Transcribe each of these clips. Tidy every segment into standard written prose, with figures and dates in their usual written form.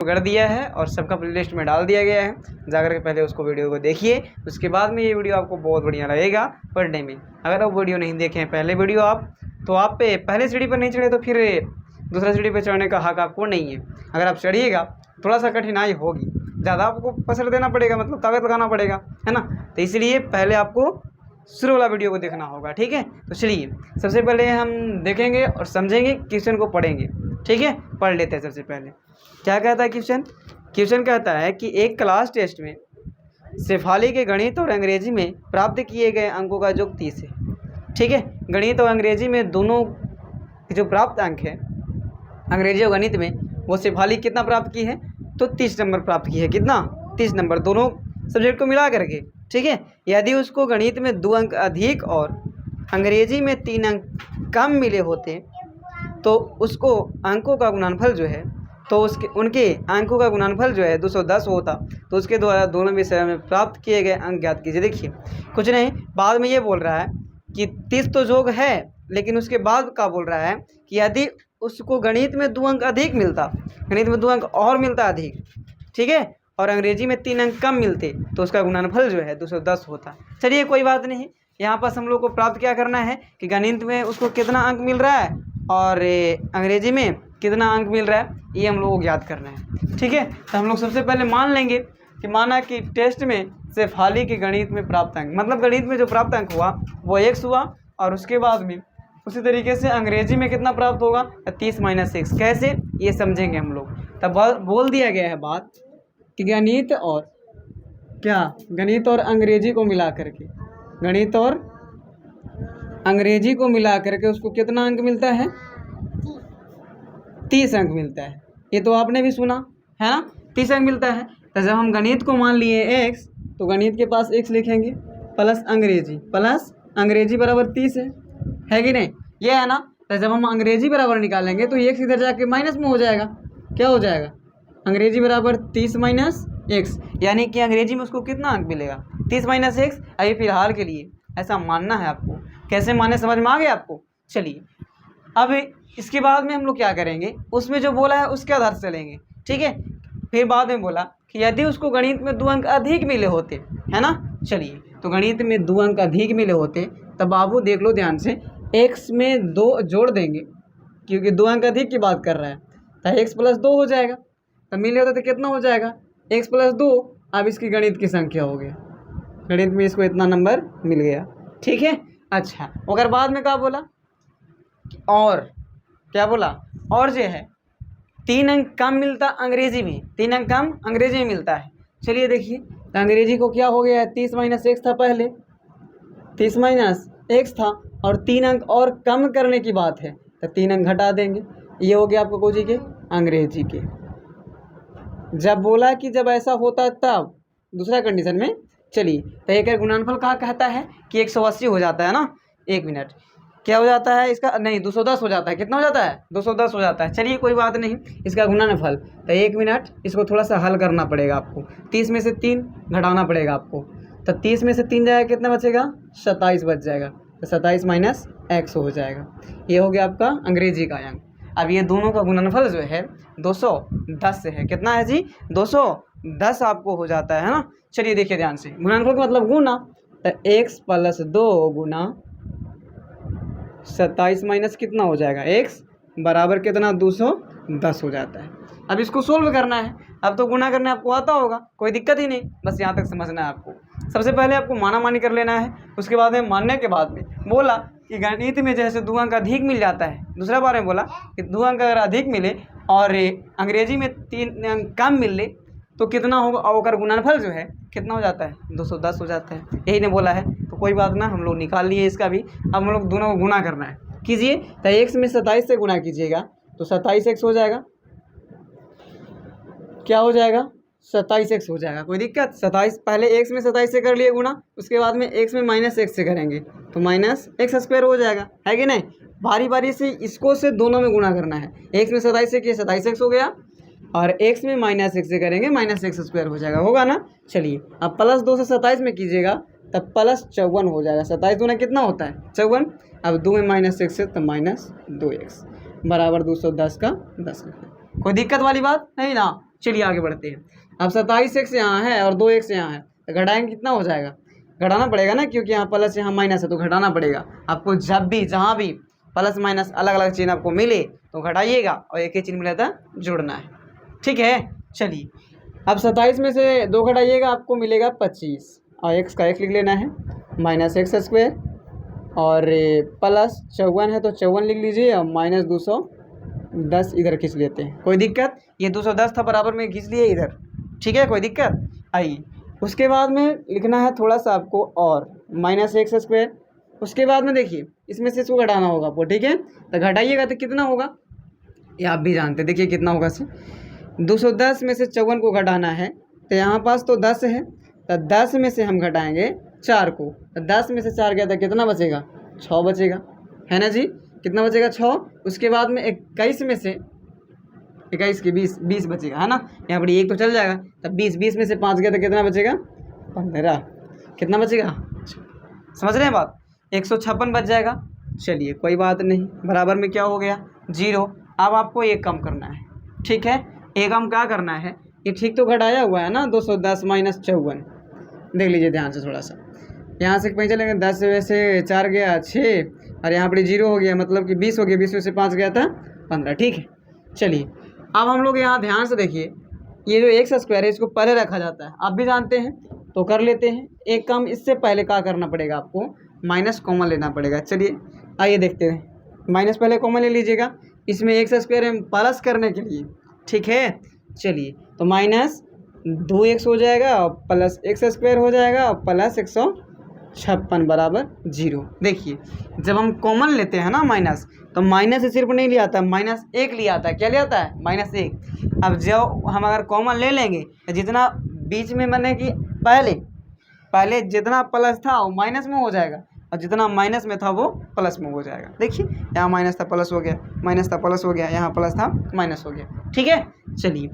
कर दिया है और सबका प्लेलिस्ट में डाल दिया गया है, जाकर के पहले उसको वीडियो को देखिए, उसके बाद में ये वीडियो आपको बहुत बढ़िया लगेगा पढ़ने में। अगर आप वीडियो नहीं देखें पहले वीडियो तो आप पे पहले सीढ़ी पर नहीं चढ़े तो फिर दूसरा सीढ़ी पर चढ़ने का हक आपको नहीं है। अगर आप चढ़िएगा थोड़ा सा कठिनाई होगी, ज़्यादा आपको पसर देना पड़ेगा, मतलब ताकत लगाना पड़ेगा, है ना। तो इसलिए पहले आपको शुरू वाला वीडियो को देखना होगा, ठीक है। तो चलिए सबसे पहले हम देखेंगे और समझेंगे, क्वेश्चन को पढ़ेंगे, ठीक है। पढ़ लेते हैं। सबसे पहले क्या कहता है क्वेश्चन कहता है कि एक क्लास टेस्ट में शेफाली के गणित और अंग्रेजी में प्राप्त किए गए अंकों का योग 30 है, ठीक है। गणित और अंग्रेजी में दोनों जो प्राप्त अंक है, अंग्रेजी और गणित में, वो शेफाली कितना प्राप्त की है, तो 30 नंबर प्राप्त की है। कितना? 30 नंबर, दोनों सब्जेक्ट को मिला करके, ठीक है। यदि उसको गणित में 2 अंक अधिक और अंग्रेजी में 3 अंक कम मिले होते तो उसको अंकों का गुणनफल जो है, तो उनके अंकों का गुणनफल जो है 210 होता। तो उसके द्वारा दोनों विषयों में प्राप्त किए गए अंक ज्ञात कीजिए। देखिए कुछ नहीं, बाद में ये बोल रहा है कि 30 तो योग है, लेकिन उसके बाद क्या बोल रहा है कि यदि उसको गणित में 2 अंक अधिक मिलता, गणित में 2 अंक और मिलता अधिक, ठीक है, और अंग्रेजी में 3 अंक कम मिलते तो उसका गुणनफल जो है 210 होता। चलिए कोई बात नहीं, यहाँ पर हम लोग को प्राप्त क्या करना है कि गणित में उसको कितना अंक मिल रहा है और अंग्रेजी में कितना अंक मिल रहा है, ये हम लोग को ज्ञात करना है, ठीक है। तो हम लोग सबसे पहले मान लेंगे कि माना कि टेस्ट में शेफाली के गणित में प्राप्त अंक, मतलब गणित में जो प्राप्त अंक हुआ वो x हुआ, और उसके बाद में उसी तरीके से अंग्रेजी में कितना प्राप्त होगा, 30 - x। कैसे, ये समझेंगे हम लोग। तब बोल दिया गया है बात कि गणित और अंग्रेजी को मिला करके, गणित और अंग्रेजी को मिला करके उसको कितना अंक मिलता है, 30 अंक मिलता है। ये तो आपने भी सुना है ना, 30 अंक मिलता है। तो जब हम गणित को मान लिए x, तो गणित के पास x लिखेंगे प्लस अंग्रेजी बराबर 30 है कि नहीं, ये है ना। तो जब हम अंग्रेजी बराबर निकालेंगे तो x इधर जाके माइनस में हो जाएगा, क्या हो जाएगा, अंग्रेजी बराबर 30 - x, यानी कि अंग्रेजी में उसको कितना अंक मिलेगा, 30 - x। अभी फिलहाल के लिए ऐसा मानना है आपको, कैसे माने समझ में आ गया आपको। चलिए अब इसके बाद में हम लोग क्या करेंगे, उसमें जो बोला है उसके आधार से चलेंगे, ठीक है। फिर बाद में बोला कि यदि उसको गणित में 2 अंक अधिक मिले होते, है ना। चलिए तो गणित में 2 अंक अधिक मिले होते, तब बाबू देख लो ध्यान से, x में 2 जोड़ देंगे क्योंकि 2 अंक अधिक की बात कर रहा है, तो x + 2 हो जाएगा। तो मिले होते तो कितना हो जाएगा, x + 2। अब इसकी गणित की संख्या हो गया, गणित में इसको इतना नंबर मिल गया, ठीक है। अच्छा, अगर बाद में क्या बोला, और क्या बोला, और जो है 3 अंक कम मिलता अंग्रेजी में, 3 अंक कम अंग्रेजी में मिलता है। चलिए देखिए, तो अंग्रेजी को क्या हो गया है, 30 - x था, पहले 30 - x था, और 3 अंक और कम करने की बात है तो 3 अंक घटा देंगे। ये हो गया आपको कोजी के अंग्रेजी के। जब बोला कि जब ऐसा होता तब दूसरा कंडीशन में, चलिए तो एक गुणनफल कहाँ कहता है कि 180 हो जाता है ना, 1 मिनट, क्या हो जाता है इसका, नहीं 210 हो जाता है, कितना हो जाता है, 210 हो जाता है। चलिए कोई बात नहीं, इसका गुणनफल, तो 1 मिनट, इसको थोड़ा सा हल करना पड़ेगा आपको, 30 में से 3 घटाना पड़ेगा आपको। तो 30 में से 3 जाएगा, कितना बचेगा, 27 बच जाएगा। तो 27 - x हो जाएगा। ये हो गया आपका अंग्रेजी का अंक। अब ये दोनों का गुणनफल जो है 210 है, कितना है जी, 210 आपको हो जाता है ना। चलिए देखिए ध्यान से, गुणनफल का मतलब गुना, तो x + 2 गुना 27 माइनस कितना हो जाएगा, x बराबर कितना, 210 हो जाता है। अब इसको सोल्व करना है, अब तो गुना करने आपको आता होगा, कोई दिक्कत ही नहीं, बस यहाँ तक समझना है आपको। सबसे पहले आपको मानी कर लेना है, उसके बाद में मानने के बाद में बोला कि गणित में जैसे 2 अंक अधिक मिल जाता है, दूसरा बार में बोला कि 2 अंक अगर अधिक मिले और अंग्रेजी में 3 अंक कम मिले तो कितना होगा, और गुणनफल जो है कितना हो जाता है, 210 हो जाता है, यही ने बोला है। तो कोई बात ना, हम लोग निकाल लिए इसका भी। अब हम लोग दोनों को गुना करना है, कीजिए। तो x में 27 से गुना कीजिएगा तो 27x हो जाएगा, क्या हो जाएगा, 27x हो जाएगा, कोई दिक्कत। 27 पहले x में 27 से कर लिए गुना, उसके बाद में x में -x से करेंगे तो -x² हो जाएगा, है कि नहीं। बारी बारी से इसको से दोनों में गुना करना है, x में 27 से किए 27x हो गया, और x में -x से करेंगे -x² हो जाएगा, होगा ना। चलिए अब +2 से 27 में कीजिएगा तब +54 हो जाएगा। 27 दूना कितना होता है, 54। अब 2 में -x है तो -2x बराबर 210 का 10। कोई दिक्कत वाली बात नहीं ना। चलिए आगे बढ़ते हैं। अब 27x यहाँ है और 2x यहाँ है, तो घटाएंगे कितना हो जाएगा, घटाना पड़ेगा ना, क्योंकि यहाँ प्लस यहाँ माइनस है तो घटाना पड़ेगा आपको। जब भी जहाँ भी प्लस माइनस अलग अलग चिन्ह आपको मिले तो घटाइएगा, और एक ही चिन्ह मिला था जोड़ना है, ठीक है। चलिए अब 27 में से 2 घटाइएगा, आपको मिलेगा 25, और x का x लिख लेना है, माइनस एक्स स्क्वायर, और प्लस 54 है तो 54 लिख लीजिए, और माइनस 210 इधर खींच लेते हैं, कोई दिक्कत, ये 210 था बराबर में खींच लिए इधर, ठीक है, कोई दिक्कत। आइए उसके बाद में लिखना है थोड़ा सा आपको, और माइनस एक्स स्क्वायर, उसके बाद में देखिए इसमें से इसको घटाना होगा आपको, ठीक है। तो घटाइएगा तो कितना होगा ये आप भी जानते हैं, देखिए कितना होगा से 210 में से 54 को घटाना है, तो यहाँ पास तो 10 है, तो 10 में से हम घटाएंगे 4 को, तो 10 में से 4 गया था कितना बचेगा, 6 बचेगा, है ना जी, कितना बचेगा 6। उसके बाद में 21 में से 21 के 20 बचेगा, है ना, यहाँ पर 1 तो चल जाएगा, तब 20 में से 5 गया तो कितना बचेगा 15, कितना बचेगा, समझ रहे हैं बात, 156 बच जाएगा। चलिए कोई बात नहीं, बराबर में क्या हो गया 0। अब आपको एक कम करना है, ठीक है, एक कम क्या करना है, ये ठीक तो घटाया हुआ है ना, 210 माइनस 54, देख लीजिए ध्यान से थोड़ा सा, यहाँ से कहीं चलेंगे 10 में से 4 गया 6, और यहाँ पर 0 हो गया, मतलब कि 20 हो गया, 20 में से 5 गया था 15, ठीक है। चलिए अब हम लोग यहाँ ध्यान से देखिए, ये जो एक्स स्क्वायर है इसको पहले रखा जाता है, आप भी जानते हैं, तो कर लेते हैं। एक काम इससे पहले क्या करना पड़ेगा आपको, माइनस कॉमन लेना पड़ेगा। चलिए आइए देखते हैं, माइनस पहले कॉमन ले लीजिएगा, इसमें एक्स स्क्वायर में प्लस करने के लिए, ठीक है। चलिए तो माइनस 2x हो जाएगा और प्लस एक्स स्क्वायर हो जाएगा और प्लस 156 बराबर 0। देखिए जब हम कॉमन लेते हैं ना माइनस, तो माइनस से सिर्फ नहीं लिया आता, माइनस 1 लिया आता है, क्या लिया आता है, -1। अब जब हम अगर कॉमन ले लेंगे तो जितना बीच में मैंने कि पहले जितना प्लस था वो माइनस में हो जाएगा, और जितना माइनस में था वो प्लस में हो जाएगा। देखिए यहाँ माइनस था प्लस हो गया, माइनस था प्लस हो गया, यहाँ प्लस था माइनस हो गया, ठीक है। चलिए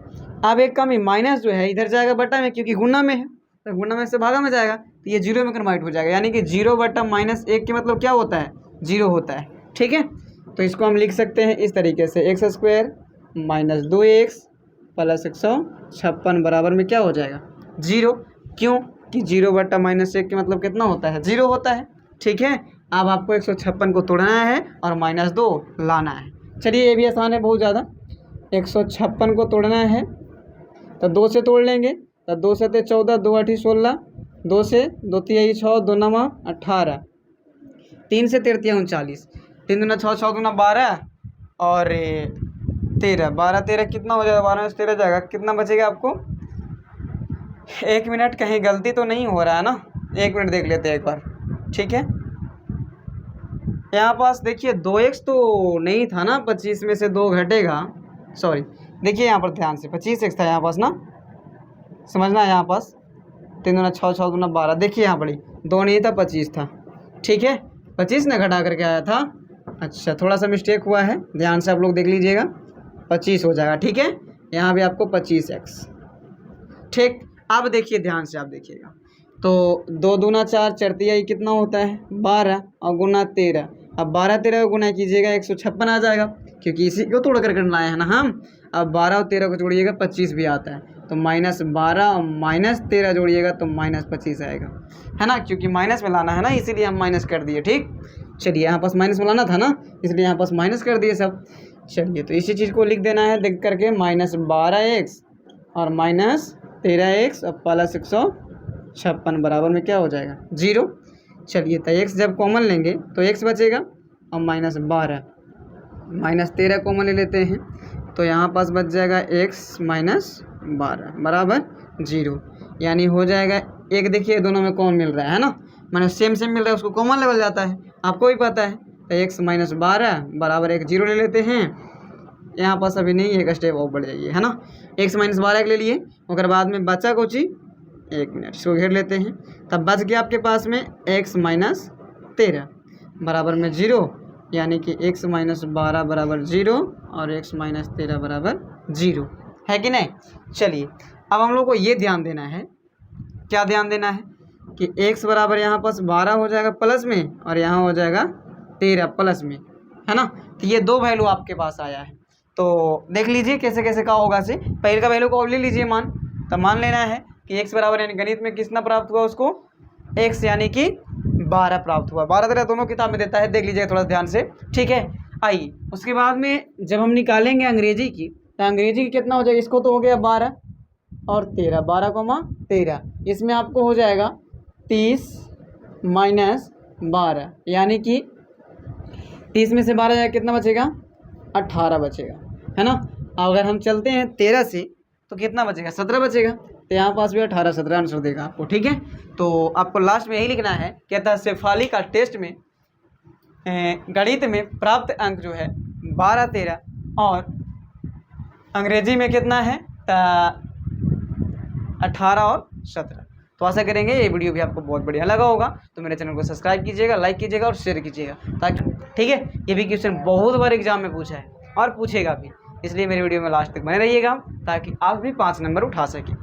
अब एक कम ही माइनस जो है इधर जाएगा बटा में, क्योंकि गुना में है, तो गुना में से भागा में जाएगा, तो ये 0 में कन्वर्ट हो जाएगा, यानी कि 0 बटा -1 के मतलब क्या होता है, 0 होता है, ठीक है। तो इसको हम लिख सकते हैं इस तरीके से, x square minus 2x plus 156 बराबर में क्या हो जाएगा 0, क्यों कि 0 बटा -1 के मतलब कितना होता है, 0 होता है, ठीक है। अब आपको 156 को तोड़ना है और -2 लाना है। चलिए ये भी आसान है बहुत ज़्यादा, 156 को तोड़ना है तो 2 से तोड़ लेंगे, तो 2 से 14, 2 8 16, 2 से 2 3 6, 2 9 18, 3 से 3 39, 3 दूना 6, 6 दूना 12, और 13, 12 13 कितना हो जाएगा, 12 में से 13 जाएगा, कितना बचेगा आपको, 1 मिनट, कहीं गलती तो नहीं हो रहा है ना, 1 मिनट देख लेते हैं एक बार, ठीक है। यहाँ पास देखिए 2x तो नहीं था ना, 25 में से 2 घटेगा, सॉरी देखिए यहाँ पर ध्यान से 25x था यहाँ पास ना, समझना है यहाँ पास, 3 दूना 6, 6 दूना 12, देखिए यहाँ पड़ी 2 नहीं था 25 था, ठीक है, 25 ने घटा करके आया था, अच्छा थोड़ा सा मिस्टेक हुआ है, ध्यान से आप लोग देख लीजिएगा, 25 हो जाएगा, ठीक है, यहाँ भी आपको 25x, ठीक। अब देखिए ध्यान से आप देखिएगा, तो 2 दूना 4, 4 तिहाई कितना होता है 12, और गुना 13, अब 12 13 को गुना कीजिएगा 156 आ जाएगा, क्योंकि इसी को तोड़ करके लाए हैं ना हम। अब 12 और 13 को जोड़िएगा 25 भी आता है, तो -12 और -13 जोड़िएगा तो -25 आएगा, है ना, क्योंकि माइनस में लाना है ना, इसीलिए हम माइनस कर दिए, ठीक। चलिए यहाँ पास माइनस में लाना था ना, इसलिए यहाँ पास माइनस कर दिए सब। चलिए तो इसी चीज़ को लिख देना है देख करके, -12x और -13x और प्लस 156 बराबर में क्या हो जाएगा 0। चलिए तो x जब कॉमन लेंगे तो x बचेगा, और -12 -13 कॉमन ले लेते हैं, तो यहाँ पास बच जाएगा x -12 बराबर 0, यानी हो जाएगा 1। देखिए दोनों में कॉमन मिल रहा है ना, मैंने सेम मिल रहा है, उसको कॉमन लेवल जाता है, आपको भी पता है। तो x -12 बराबर 1 0 ले लेते हैं, यहाँ पास अभी नहीं, एक स्टेप और बढ़ जाइए, है ना, x -12 ले लिए, उसके बाद में बचा कोची 1 मिनट, इसको घेर लेते हैं, तब बच गया आपके पास में x -13 बराबर में 0, यानी कि x -12 बराबर 0 और x -13 बराबर 0, है कि नहीं। चलिए अब हम लोग को ये ध्यान देना है, क्या ध्यान देना है कि x बराबर यहाँ पास 12 हो जाएगा प्लस में, और यहाँ हो जाएगा 13 प्लस में, है ना। तो ये 2 वैल्यू आपके पास आया है, तो देख लीजिए कैसे कैसे का होगा से। पहले का वैल्यू को ले लीजिए मान, तो मान लेना है कि x बराबर यानी गणित में कितना प्राप्त हुआ उसको, x यानी कि 12 प्राप्त हुआ। 12 तरह दोनों किताब में देता है, देख लीजिए थोड़ा ध्यान से, ठीक है। आइए उसके बाद में जब हम निकालेंगे अंग्रेजी की, तो अंग्रेजी की कितना हो जाएगा, इसको तो हो गया 12 और 13, 12,13, इसमें आपको हो जाएगा 30 माइनस 12, यानी कि 30 में से 12 जाएगा कितना बचेगा, 18 बचेगा, है ना। अगर हम चलते हैं 13 से तो कितना बचेगा, 17 बचेगा। तो यहाँ पास भी 18 17 आंसर देगा आपको, ठीक है। तो आपको लास्ट में यही लिखना है, कहता है शेफाली का टेस्ट में गणित में प्राप्त अंक जो है 12 13 और अंग्रेजी में कितना है 18 और 17। तो आशा करेंगे ये वीडियो भी आपको बहुत बढ़िया लगा होगा। तो मेरे चैनल को सब्सक्राइब कीजिएगा, लाइक कीजिएगा और शेयर कीजिएगा, ताकि, ठीक है, ये भी क्वेश्चन बहुत बार एग्जाम में पूछा है और पूछेगा भी, इसलिए मेरी वीडियो में लास्ट तक बने रहिएगा ताकि आप भी 5 नंबर उठा सकें,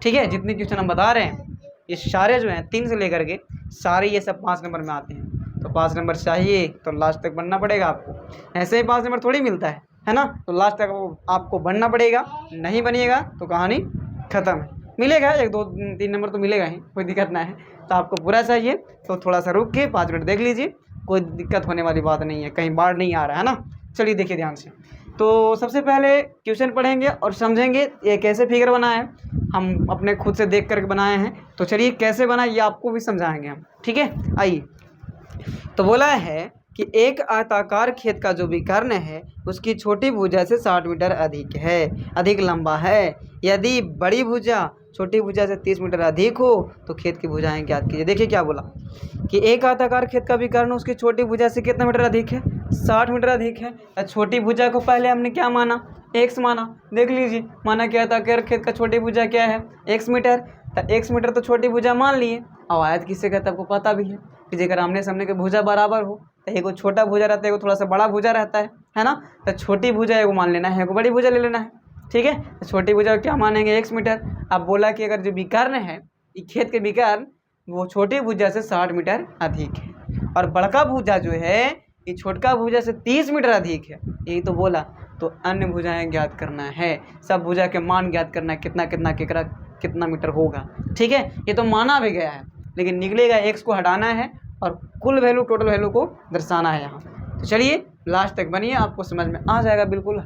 ठीक है। जितने क्वेश्चन हम बता रहे हैं ये सारे जो हैं 3 से लेकर के सारे ये सब 5 नंबर में आते हैं। तो 5 नंबर चाहिए तो लास्ट तक बनना पड़ेगा आपको, ऐसे ही 5 नंबर थोड़ी मिलता है ना। तो लास्ट तक आपको बनना पड़ेगा, नहीं बनिएगा तो कहानी ख़त्म है। मिलेगा 1 2 3 नंबर तो मिलेगा ही, कोई दिक्कत ना है। तो आपको पूरा चाहिए तो थोड़ा सा रुक के 5 मिनट देख लीजिए, कोई दिक्कत होने वाली बात नहीं है, कहीं बाढ़ नहीं आ रहा है ना। चलिए देखिए ध्यान से। तो सबसे पहले क्वेश्चन पढ़ेंगे और समझेंगे ये कैसे फिगर बना है, हम अपने खुद से देख करके बनाए हैं। तो चलिए कैसे बना ये आपको भी समझाएंगे हम, ठीक है। आइए, तो बोला है कि एक आयताकार खेत का जो विकर्ण है उसकी छोटी भुजा से 60 मीटर अधिक लंबा है। यदि बड़ी भुजा छोटी भुजा से 30 मीटर अधिक हो तो खेत की भुजाएं ज्ञात कीजिए। देखिए क्या बोला कि एक आयताकार खेत का विकर्ण उसकी छोटी भुजा से कितना मीटर अधिक है, 60 मीटर अधिक है। छोटी भुजा को पहले हमने क्या माना, x माना। देख लीजिए माना क्या था, खेत का छोटी भुजा क्या है, x मीटर। तो x मीटर तो छोटी भुजा मान लिए। अब आयत किससे कहता है आपको पता भी है कि जेकर आमने सामने के भुजा बराबर हो, तो एगो छोटा भुजा रहता है, एगो थोड़ा सा बड़ा भुजा रहता है ना। तो छोटी भुजा एगो मान लेना है, एगो बड़ी भुजा ले लेना है, ठीक है। तो छोटी भुजा क्या मानेंगे, x मीटर। अब बोला कि अगर जो विकर्ण है ये खेत के विकर्ण वो छोटी भुजा से 60 मीटर अधिक है और बड़का भुजा जो है ये छोटका भुजा से 30 मीटर अधिक है, यही तो बोला। तो अन्य भुजाएं ज्ञात करना है, सब भुजा के मान ज्ञात करना है, कितना कितना केकरा कितना मीटर होगा, ठीक है। ये तो माना भी गया है, लेकिन निकलेगा x को हटाना है और कुल वैल्यू टोटल वैल्यू को दर्शाना है यहाँ। तो चलिए लास्ट तक बनिए, आपको समझ में आ जाएगा बिल्कुल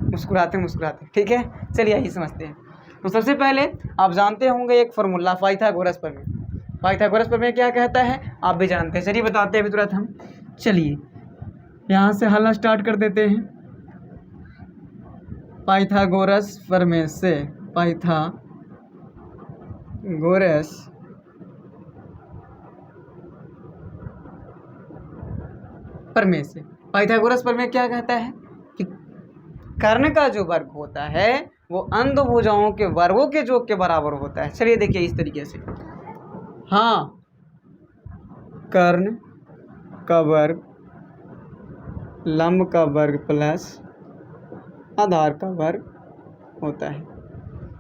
मुस्कुराते मुस्कुराते, ठीक है। चलिए यही समझते हैं। तो सबसे पहले आप जानते होंगे एक फार्मूला पाइथागोरस प्रमेय। पाइथागोरस प्रमेय क्या कहता है आप भी जानते हैं, चलिए बताते हैं अभी तुरंत हम। चलिए यहाँ से हल स्टार्ट कर देते हैं। पाइथागोरस प्रमेय से, पाइथागोरस प्रमेय से, पाइथागोरस प्रमेय क्या कहता है कि कर्ण का जो वर्ग होता है वो अंध भुजाओं के वर्गों के योग के बराबर होता है। चलिए देखिए इस तरीके से, हाँ, कर्ण का वर्ग लंब का वर्ग प्लस आधार का वर्ग होता है,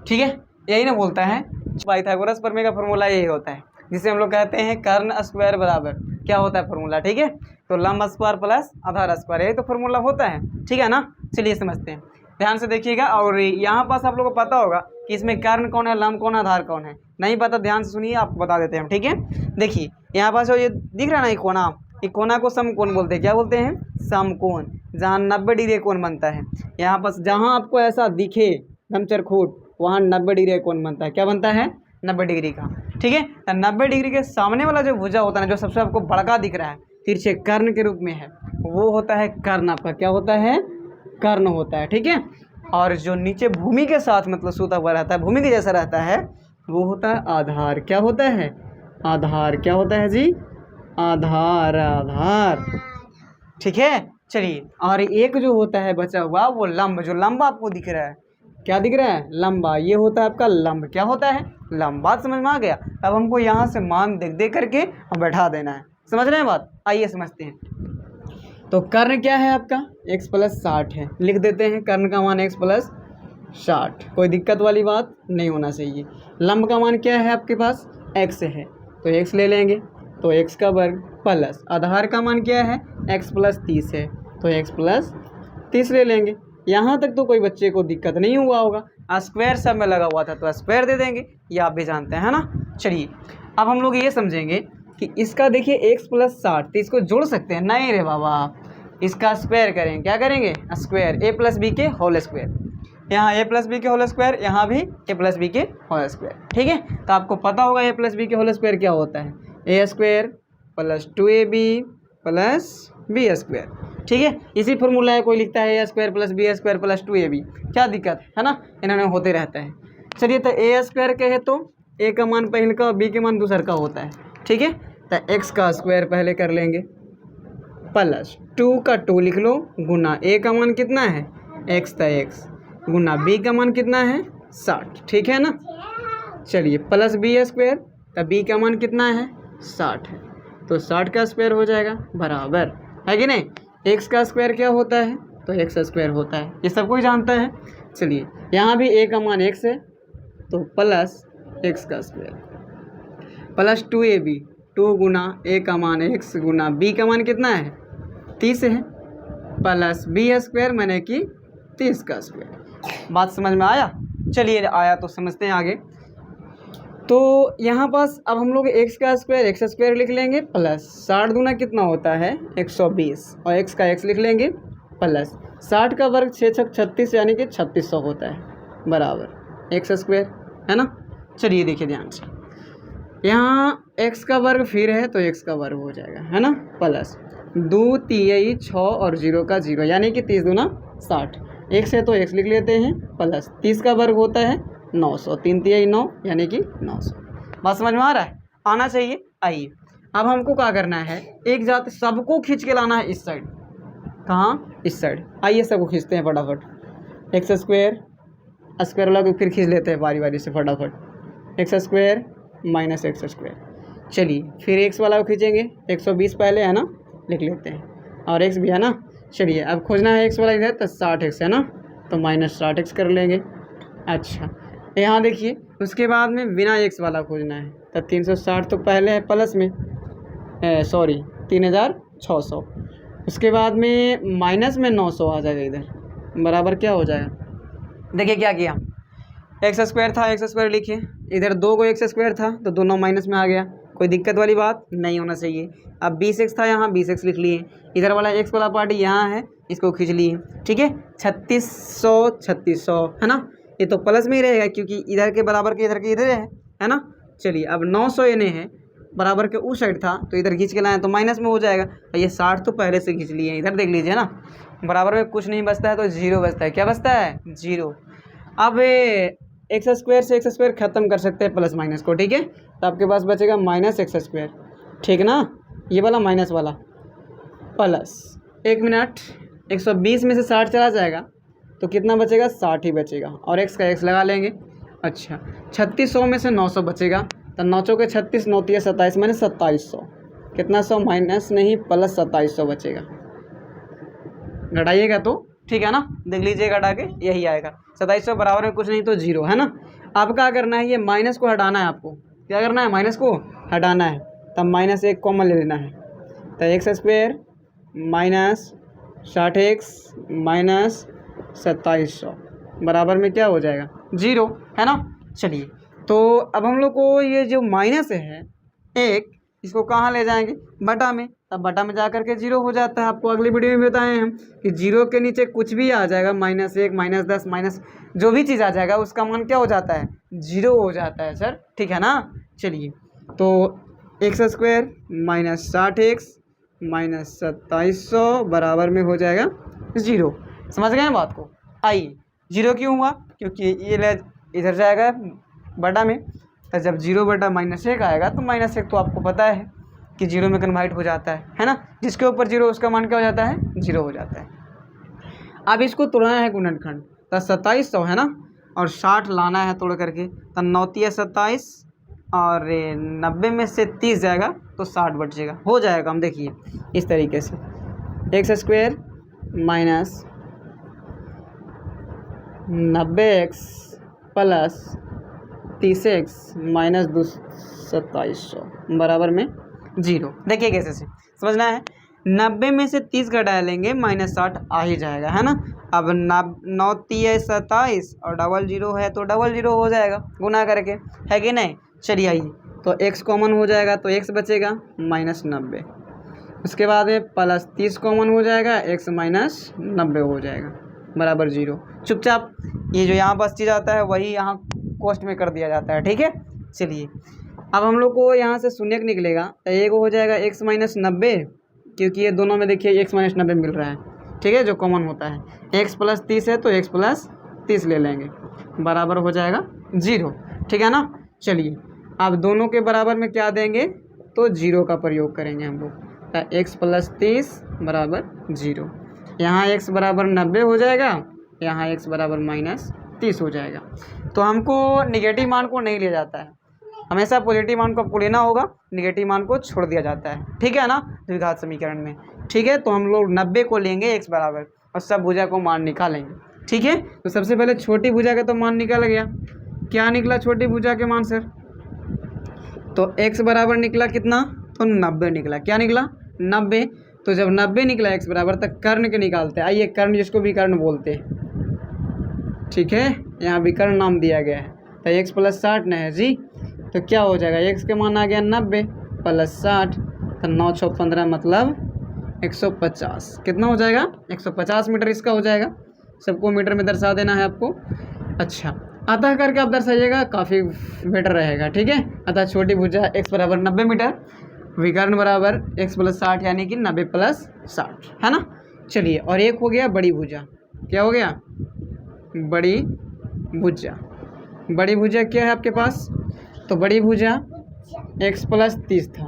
ठीक है। यही ना बोलता है पाइथागोरस प्रमेय का फॉर्मूला यही होता है, जिसे हम लोग कहते हैं कर्ण स्क्वायर बराबर क्या होता है फॉर्मूला, ठीक है। तो लंब स्क्वायर प्लस आधार स्क्वायर, यही तो फॉर्मूला होता है, ठीक है ना। चलिए समझते हैं, ध्यान से देखिएगा। और यहाँ पास आप लोगों को पता होगा कि इसमें कर्ण कौन है, लंब कौन है, आधार कौन है, नहीं पता ध्यान से सुनिए, आपको बता देते हैं, ठीक है। देखिए यहाँ पास ये दिख रहा है ना, ये कोना को समकोण बोलते हैं, क्या बोलते हैं, समकोण, जहाँ 90 डिग्री कोण बनता है। यहाँ पास जहाँ आपको ऐसा दिखे एकदम चरखूट, वहाँ 90 डिग्री कोण बनता है, क्या बनता है, 90 डिग्री का, ठीक है। तो 90 डिग्री के सामने वाला जो भुजा होता है, जो सबसे आपको बड़का दिख रहा है तिरछे कर्ण के रूप में है, वो होता है कर्ण, आपका क्या होता है, कर्ण होता है, ठीक है। और जो नीचे भूमि के साथ मतलब सूता हुआ रहता है, भूमि के जैसा रहता है, वो होता है आधार, क्या होता है, आधार, क्या होता है जी, आधार, आधार, ठीक है। चलिए, और एक जो होता है बचा हुआ वो लंब, जो लंबा आपको दिख रहा है, क्या दिख रहा है, लंबा, ये होता है आपका लंब, क्या होता है, लंब। बात समझ में आ गया। अब हमको यहाँ से मान देख देख करके हम बैठा देना है, समझ रहे हैं बात। आइए समझते हैं। तो कर्ण क्या है आपका, x प्लस 60 है, लिख देते हैं कर्ण का मान x प्लस 60, कोई दिक्कत वाली बात नहीं होना चाहिए। लंब का मान क्या है आपके पास, x है, तो x ले लेंगे, तो x का वर्ग प्लस आधार का मान क्या है, x प्लस 30 है, तो x प्लस 30 ले लेंगे, यहाँ तक तो कोई बच्चे को दिक्कत नहीं हुआ होगा। स्क्वायर सब में लगा हुआ था तो स्क्वायर दे देंगे, ये आप भी जानते हैं, है ना। चलिए अब हम लोग ये समझेंगे कि इसका देखिए x + 60, तो इसको जोड़ सकते हैं? नहीं रे बाबा, इसका स्क्वायर करेंगे। क्या करेंगे? स्क्वायर, a + b के होल स्क्वायर। यहाँ a + b के होल स्क्वायर, यहाँ भी a + b के होल स्क्वायर। ठीक है, तो आपको पता होगा a + b के होल स्क्वायर क्या होता है? a² + 2ab + b²। ठीक है, इसी फॉर्मूला है। कोई लिखता है a² + b² + 2ab, क्या दिक्कत है ना, इन्होंने होते रहता है। चलिए, तो a² कहे तो a का मान पहले का और b के मान दूसर का होता है। ठीक है, तो x का स्क्वायर पहले कर लेंगे प्लस 2 का 2 लिख लो गुना a का मान कितना है x, तो x गुना b का मान कितना है 60। ठीक है ना। चलिए प्लस b², तो b का मान कितना है 60 है, तो 60 का स्क्वायर हो जाएगा बराबर, है कि नहीं। x का स्क्वायर क्या होता है? तो x² होता है, ये सब कोई जानता है। चलिए यहाँ भी a का मान x है तो प्लस x का square plus 2ab, 2 Guna a का मान x गुना b का मान कितना है 30 है, प्लस b² माने कि 30 का स्क्वायर। बात समझ में आया? चलिए आया तो समझते हैं आगे। तो यहाँ पास अब हम लोग x² लिख लेंगे प्लस 60 गुना कितना होता है 120, और x का x लिख लेंगे प्लस 60 का वर्ग 6 × 36 यानी कि 3600 होता है बराबर x², है ना। चलिए देखिए ध्यान से, यहाँ x का वर्ग फिर है तो x का वर्ग हो जाएगा, है ना, प्लस 2 3 6 और 0 का 0 यानी कि 30 दूना 60। x है तो x लिख लेते हैं प्लस 30 का वर्ग होता है 900, 3 3 9 यानी कि 900। बात समझ में आ रहा है? आना चाहिए। आइए अब हमको क्या करना है, एक जात सबको खींच के लाना है इस साइड। कहाँ? इस साइड। आइए सबको खींचते हैं फटाफट। x² वाला को फिर खींच लेते हैं बारी बारी से फटाफट। x² minus x²। चलिए फिर x वाला को खींचेंगे, 120 पहले है ना, लिख लेते हैं, और x भी है ना। चलिए अब खोजना है x वाला इधर, तो 60x है ना, तो माइनस 60x कर लेंगे। अच्छा यहाँ देखिए, उसके बाद में बिना x वाला खोजना है, तो 360 तो पहले है प्लस में, सॉरी 3600, उसके बाद में माइनस में 900 आ जाएगा इधर, बराबर क्या हो जाएगा। देखिए क्या किया, x² था, x² लिखिए, इधर 2 को x² था तो दोनों माइनस में आ गया, कोई दिक्कत वाली बात नहीं होना चाहिए। अब 20x था, यहाँ 20x लिख लिए, इधर वाला x वाला पार्ट यहाँ है, इसको खींच लिए। ठीक है, 3600 है ना, ये तो प्लस में ही रहेगा क्योंकि इधर के बराबर के इधर के इधर है ना। चलिए अब 900 एने है, बराबर के उस साइड था तो इधर खींच के लाए तो माइनस में हो जाएगा, और ये 60 तो पहले से खींच लिए, इधर देख लीजिए ना, बराबर में कुछ नहीं बचता है तो 0 बचता है। क्या बचता है? 0। अब x² से x² ख़त्म कर सकते हैं प्लस माइनस को। ठीक है, तो आपके पास बचेगा -x², ठीक ना, ये वाला माइनस वाला प्लस, 1 मिनट, 120 में से 60 चला जाएगा तो कितना बचेगा? 60 ही बचेगा, और x का x लगा लेंगे। अच्छा 3600 में से 900 बचेगा, तो 9 चौके 36, 9 तिया 27 मैंने 2700, कितना 100 माइनस नहीं प्लस 2700 बचेगा। घटाइएगा तो ठीक है ना, देख लीजिएगा घटा के यही आएगा 2700, बराबर में कुछ नहीं तो 0, है ना। अब क्या करना है, ये माइनस को हटाना है आपको। क्या करना है? माइनस को हटाना है, तब -1 कॉमन ले लेना है, तो x² माइनस 60x माइनस 2700 बराबर में क्या हो जाएगा? 0, है ना। चलिए तो अब हम लोग को ये जो माइनस है एक, इसको कहाँ ले जाएंगे? बटा में, तब बटा में जा करके 0 हो जाता है। आपको अगली वीडियो में बताए हम कि 0 के नीचे कुछ भी आ जाएगा, -1 -10 माइनस जो भी चीज़ आ जाएगा उसका मान क्या हो जाता है? 0 हो जाता है सर, ठीक है ना। चलिए तो x² माइनस 60x माइनस 2700 बराबर में हो जाएगा 0। समझ गए बात को? आइए 0 क्यों हुआ? क्योंकि ये इधर जाएगा बटा में, तो जब 0 बटा -1 आएगा तो -1 तो आपको पता है कि 0 में कन्वर्ट हो जाता है ना। जिसके ऊपर 0 उसका मान क्या हो जाता है? 0 हो जाता है। अब इसको तोड़ना है गुणनखंड, तो 2700 है ना, और 60 लाना है तोड़ करके, तो 9 तिया 27 और 90 में से 30 जाएगा तो 60 बचेगा, हो जाएगा। हम देखिए इस तरीके से x² minus 90x plus 30x minus 2700 बराबर में 0। देखिए कैसे से समझना है, 90 में से 30 घटा लेंगे -60 आ ही जाएगा, है ना। अब 9 तिये 27 और डबल जीरो है तो डबल जीरो हो जाएगा गुना करके, है कि नहीं। चलिए आइए, तो x कॉमन हो जाएगा तो x बचेगा -90। उसके बाद में +30 कॉमन हो जाएगा, x -90 हो जाएगा बराबर 0। चुपचाप ये जो यहाँ बच जाता है वही यहाँ कोष्ट में कर दिया जाता है, ठीक है। चलिए अब हम लोग को यहाँ से शून्य निकलेगा तो एक हो जाएगा x -90, क्योंकि ये दोनों में देखिए x -90 मिल रहा है, ठीक है, जो कॉमन होता है। x + 30 है तो x + 30 ले लेंगे, बराबर हो जाएगा 0, ठीक है ना। चलिए अब दोनों के बराबर में क्या देंगे, तो 0 का प्रयोग करेंगे हम लोग, तो x + 30 = 0। यहाँ x बराबर 90 हो जाएगा, यहाँ x बराबर -30 हो जाएगा। तो हमको निगेटिव मान को नहीं लिया जाता है, हमेशा पॉजिटिव मान को आपको लेना होगा, निगेटिव मान को छोड़ दिया जाता है, ठीक है ना, द्विघात समीकरण में। ठीक है, तो हम लोग 90 को लेंगे x बराबर और सब भुजा को मान निकालेंगे, ठीक है। तो सबसे पहले छोटी भुजा का तो मान निकल गया, क्या निकला छोटी भुजा के मान सर, तो x बराबर निकला कितना, तो 90 निकला, क्या निकला 90। तो जब 90 निकला x बराबर तक कर्ण के निकालते हैं, आइए कर्ण जिसको विकर्ण बोलते हैं, ठीक है, यहाँ विकर्ण नाम दिया गया है। तो x + 60 न है जी, तो क्या हो जाएगा, x के मान आ गया 90 + 60, तो 9 × 6 = 15 मतलब 150, कितना हो जाएगा 150 मीटर इसका हो जाएगा। सबको मीटर में दर्शा देना है आपको। अच्छा, अतः करके आप दर्शाइएगा, काफ़ी बेटर रहेगा, ठीक है। अतः छोटी भुजा x बराबर 90 मीटर, विकर्ण बराबर x + 60 यानी कि 90 + 60, है ना। चलिए और एक हो गया बड़ी भुजा, क्या हो गया बड़ी भुजा। बड़ी भुजा क्या है आपके पास, तो बड़ी भुजा x + 30 था,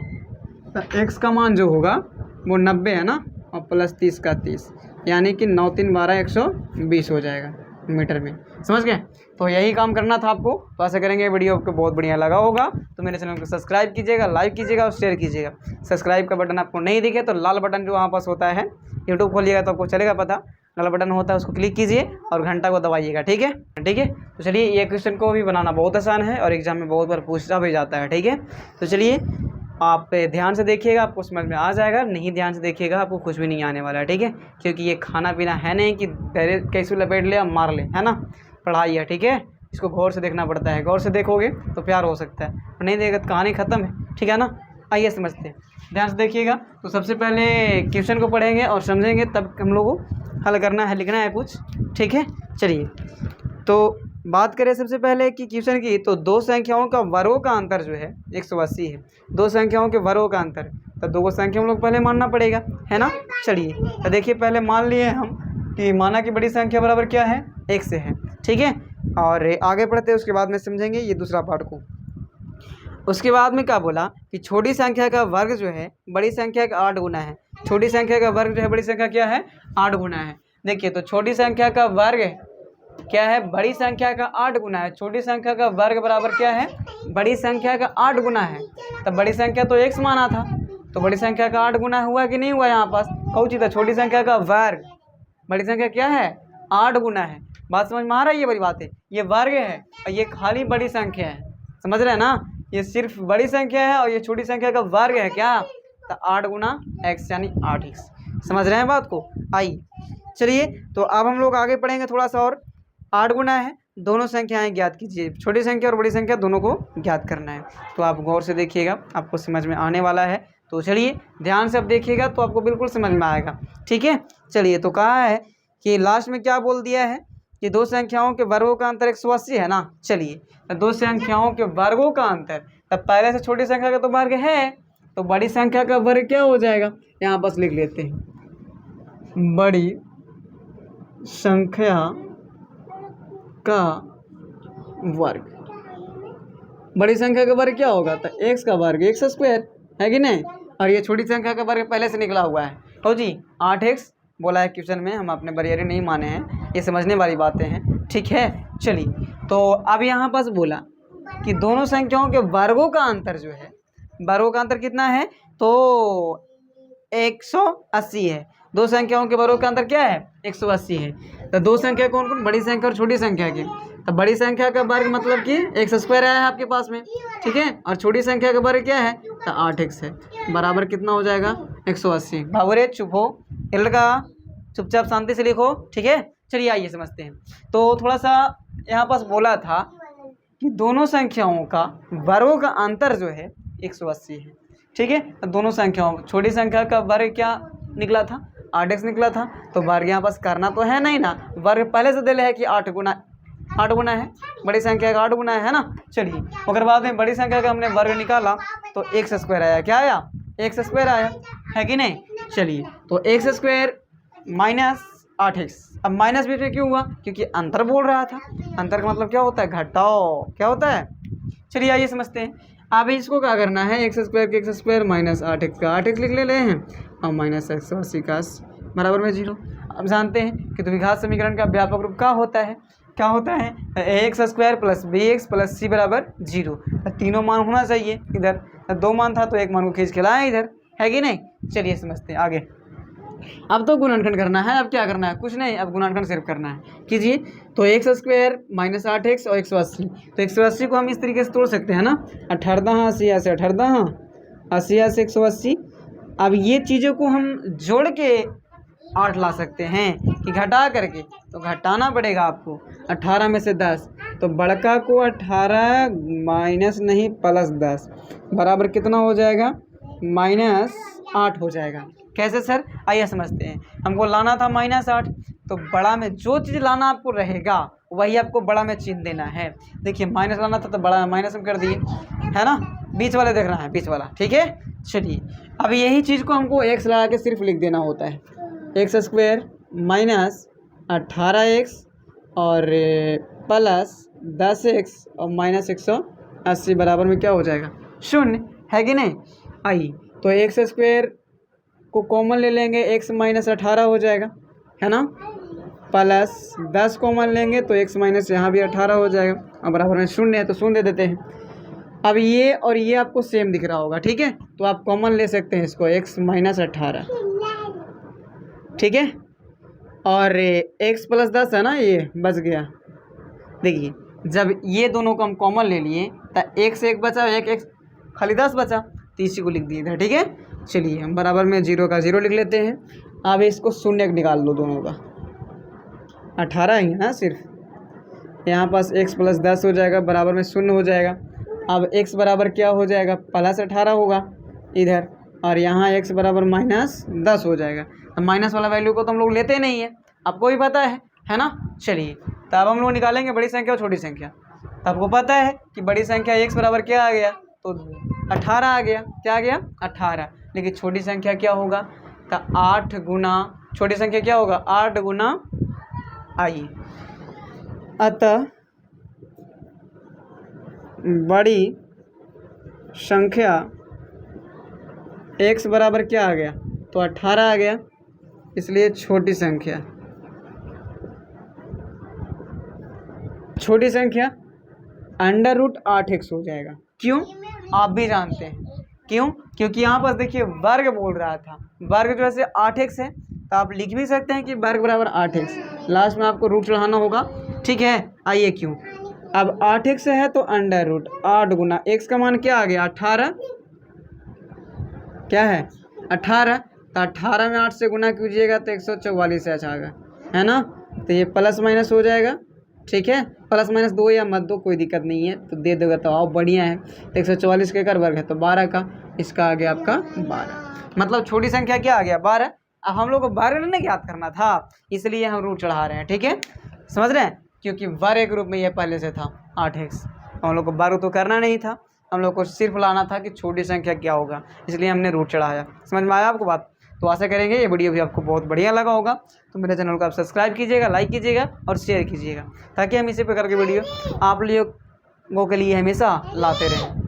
तो x का मान जो होगा वो 90 है ना, और +30 का 30 यानी कि 9 × 3 = 12 120 हो जाएगा मीटर में, समझ गए। तो यही काम करना था आपको। तो ऐसा करेंगे वीडियो आपको बहुत बढ़िया लगा होगा, तो मेरे चैनल को सब्सक्राइब कीजिएगा, लाइक कीजिएगा और शेयर कीजिएगा। सब्सक्राइब का बटन आपको नहीं दिखे तो लाल बटन जो वहाँ पास होता है, यूट्यूब खोलिएगा तो आपको चलेगा पता, लाल बटन होता है उसको क्लिक कीजिए और घंटा को दबाइएगा, ठीक है, ठीक है। तो चलिए ये क्वेश्चन को भी बनाना बहुत आसान है और एग्जाम में बहुत बार पूछा भी जाता है, ठीक है। तो चलिए आप ध्यान से देखिएगा, आपको समझ में आ जाएगा, नहीं ध्यान से देखिएगा आपको कुछ भी नहीं आने वाला है, ठीक है। क्योंकि ये खाना पीना है नहीं कि डायरेक्ट कैसे लपेट ले और मार ले, है ना, पढ़ाई है, ठीक है। इसको गौर से देखना पड़ता है, गौर से देखोगे तो प्यार हो सकता है, और नहीं देखेगा तो कहानी ख़त्म है, ठीक है ना। आइए समझते हैं, ध्यान से देखिएगा। तो सबसे पहले क्वेश्चन को पढ़ेंगे और समझेंगे, तब हम लोग को हल करना है, लिखना है कुछ, ठीक है। चलिए तो बात करें सबसे पहले कि क्वेश्चन की, तो दो संख्याओं का वर्गों का अंतर जो है 180 है। दो संख्याओं के वर्गों का अंतर, तो दो संख्या हम लोग पहले मानना पड़ेगा, है ना। चलिए तो देखिए पहले मान लिए हम कि माना कि बड़ी संख्या बराबर क्या है 1 से है, ठीक है। और आगे बढ़ते हैं, उसके बाद में समझेंगे ये दूसरा पार्ट को। उसके बाद में क्या बोला कि छोटी संख्या का वर्ग जो है बड़ी संख्या का 8 गुना है। छोटी संख्या का वर्ग जो है बड़ी संख्या क्या है 8 गुना है। देखिए तो छोटी संख्या का वर्ग क्या है, बड़ी संख्या का 8 गुना है। छोटी संख्या का वर्ग बराबर क्या है, बड़ी संख्या का 8 गुना है। तब बड़ी संख्या तो x माना था, तो बड़ी संख्या का 8 गुना हुआ कि नहीं हुआ, यहाँ पास कौन चीज़ था, छोटी संख्या का वर्ग। बड़ी संख्या क्या है 8 गुना है। बात समझ में आ रही है, ये बड़ी बात है, ये वर्ग है और ये खाली बड़ी संख्या है, समझ रहे हैं ना। ये सिर्फ बड़ी संख्या है और ये छोटी संख्या का वर्ग है, क्या, तो 8 गुना x यानी 8x। समझ रहे हैं बात को। आइए चलिए तो अब हम लोग आगे पढ़ेंगे थोड़ा सा और। 8 गुना है, दोनों संख्याएं ज्ञात कीजिए, छोटी संख्या और बड़ी संख्या दोनों को ज्ञात करना है। तो आप गौर से देखिएगा, आपको समझ में आने वाला है। तो चलिए ध्यान से अब देखिएगा तो आपको बिल्कुल समझ में आएगा, ठीक है। चलिए तो कहा है कि लास्ट में क्या बोल दिया है कि दो संख्याओं के वर्गों का अंतर 180 है ना। चलिए तो दो संख्याओं के वर्गों का अंतर, तब पहले से छोटी संख्या का तो वर्ग है, तो बड़ी संख्या का वर्ग क्या हो जाएगा, यहाँ बस लिख लेते हैं, बड़ी संख्या का वर्ग। बड़ी संख्या का वर्ग क्या होगा, तो x का वर्ग x² है कि नहीं। और ये छोटी संख्या का वर्ग पहले से निकला हुआ है, तो जी 8x बोला है क्वेश्चन में, हम अपने बरियारे नहीं माने हैं, ये समझने वाली बातें हैं, ठीक है। चलिए तो अब यहाँ पास बोला कि दोनों संख्याओं के वर्गों का अंतर जो है, वर्गों का अंतर कितना है, तो 180 है। दो संख्याओं के वर्गों का अंतर क्या है 180 है। तो दो संख्या कौन कौन, बड़ी संख्या और छोटी संख्या की। तो बड़ी संख्या का वर्ग मतलब कि x² आया है आपके पास में, ठीक है, और छोटी संख्या का वर्ग क्या है, तो 8x है, बराबर कितना हो जाएगा 180। बाबू रे चुप हो, लड़का चुपचाप शांति से लिखो, ठीक है। चलिए आइए समझते हैं। तो थोड़ा सा यहाँ पास बोला था कि दोनों संख्याओं का वर्गों का अंतर जो है 180 है। ठीक है, तो दोनों संख्याओं, छोटी संख्या का वर्ग क्या निकला था, 8x निकला था। तो वर्ग यहाँ पास करना तो है नहीं ना, वर्ग पहले से दिले है कि 8 गुना है, बड़ी संख्या का 8 गुना है ना। चलिए उसके बाद में बड़ी संख्या का हमने वर्ग निकाला तो एक्स स्क्वायर आया। क्या आया? एक्स स्क्वायर आया, है कि नहीं। चलिए तो एक्स स्क्वायर माइनस 8x। अब माइनस बीच में क्यों हुआ? क्योंकि अंतर बोल रहा था। अंतर का मतलब क्या होता है? घटाओ। क्या होता है? चलिए आइए समझते हैं। अब इसको क्या करना है, एक्स स्क्वायर के एक्स स्क्वायर माइनस 8x का 8x लिख ले हैं और माइनस 180 का बराबर में 0। अब जानते हैं कि द्विघात समीकरण का व्यापक रूप क्या होता है? क्या होता है? X square plus B X plus C बराबर 0। तीनों मान होना चाहिए इधर, 2 मान था तो एक मान को खींच के लाए इधर, है कि नहीं। चलिए समझते हैं आगे। अब तो गुणनखंड करना है। अब क्या करना है? कुछ नहीं, अब गुणनखंड सिर्फ करना है। कीजिए। तो एक्स स्क्वायर माइनस 8x और 180, तो 180 को हम इस तरीके से तोड़ सकते हैं ना, 18 80 से 18 80 से 180। अब ये चीज़ों को हम जोड़ के 8 ला सकते हैं कि घटा करके, तो घटाना पड़ेगा आपको 18 में से 10, तो बड़का को 18 माइनस नहीं प्लस 10 बराबर कितना हो जाएगा? -8 हो जाएगा। कैसे सर? आइए समझते हैं। हमको लाना था -8, तो बड़ा में जो चीज़ लाना आपको रहेगा वही आपको बड़ा में चिन्ह देना है। देखिए माइनस लाना था तो बड़ा में माइनस में कर दिए, है ना। बीच वाले देखना है, बीच वाला, ठीक है। चलिए अब यही चीज़ को हमको x लगा के सिर्फ लिख देना होता है। एक्स स्क्वायर माइनस 18x और प्लस 10x और माइनस 180 बराबर में क्या हो जाएगा? 0, है कि नहीं। आइए तो एक्स स्क्वायर को कॉमन ले लेंगे, x माइनस 18 हो जाएगा, है ना, प्लस 10 कॉमन लेंगे तो x माइनस यहाँ भी 18 हो जाएगा और बराबर में 0 है तो 0 दे देते हैं। अब ये और ये आपको सेम दिख रहा होगा, ठीक है, तो आप कॉमन ले सकते हैं इसको, x माइनस 18, ठीक है, और x प्लस 10 है ना, ये बच गया। देखिए जब ये दोनों को हम कॉमन ले लिए तो x 1 बचा, एक खाली 10 बचा, तो इसी को लिख दिए इधर, ठीक है। चलिए हम बराबर में 0 का 0 लिख लेते हैं। अब इसको शून्य निकाल लो, दोनों का 18 ही है ना सिर्फ, यहाँ पास x प्लस 10 हो जाएगा, बराबर में 0 हो जाएगा। अब x बराबर क्या हो जाएगा? प्लस 18 होगा इधर, और यहाँ x बराबर माइनस 10 हो जाएगा। तो माइनस वाला वैल्यू को तो हम लोग लेते नहीं है, आपको भी पता है ना। चलिए तो अब हम लोग निकालेंगे बड़ी संख्या और छोटी संख्या। तो आपको पता है कि बड़ी संख्या x बराबर क्या आ गया? तो 18 आ गया। क्या आ गया? 18। लेकिन छोटी संख्या क्या होगा? तो 8 गुना, छोटी संख्या क्या होगा? 8 गुना आई। अतः बड़ी संख्या x बराबर क्या आ गया? तो 18 आ गया, इसलिए छोटी संख्या √8x हो जाएगा। क्यों? आप भी जानते हैं क्यों? क्योंकि यहाँ पर देखिए वर्ग बोल रहा था, वर्ग जो है 8x है, तो आप लिख भी सकते हैं कि वर्ग बराबर 8x, लास्ट में आपको रूट चढ़ाना होगा, ठीक है। आइए क्यों, अब 8x है तो √8 गुना x का मान क्या आ गया? 18, क्या है? 18, तो 18 में 8 से गुना कीजिएगा तो 144 से आएगा, है ना। तो ये प्लस माइनस हो जाएगा, ठीक है, प्लस माइनस 2 या मत दो, कोई दिक्कत नहीं है, तो दे दोगे तो आप बढ़िया है। तो 144 के कर वर्ग है तो 12 का, इसका आ गया आपका 12, मतलब छोटी संख्या क्या आ गया? 12। अब हम लोग को वर्ग नहीं याद करना था, इसलिए हम रूट चढ़ा रहे हैं, ठीक है, समझ रहे हैं, क्योंकि वर्ग के रूप में ये पहले से था 8x, हम लोग को वर्ग तो करना नहीं था, हम लोग को सिर्फ लाना था कि छोटी संख्या क्या होगा, इसलिए हमने रूट चढ़ाया। समझ में आया आपको बात? तो आशा करेंगे ये वीडियो भी आपको बहुत बढ़िया लगा होगा। तो मेरे चैनल को आप सब्सक्राइब कीजिएगा, लाइक कीजिएगा और शेयर कीजिएगा, ताकि हम इसी प्रकार की वीडियो आप लोगों के लिए हमेशा लाते रहें।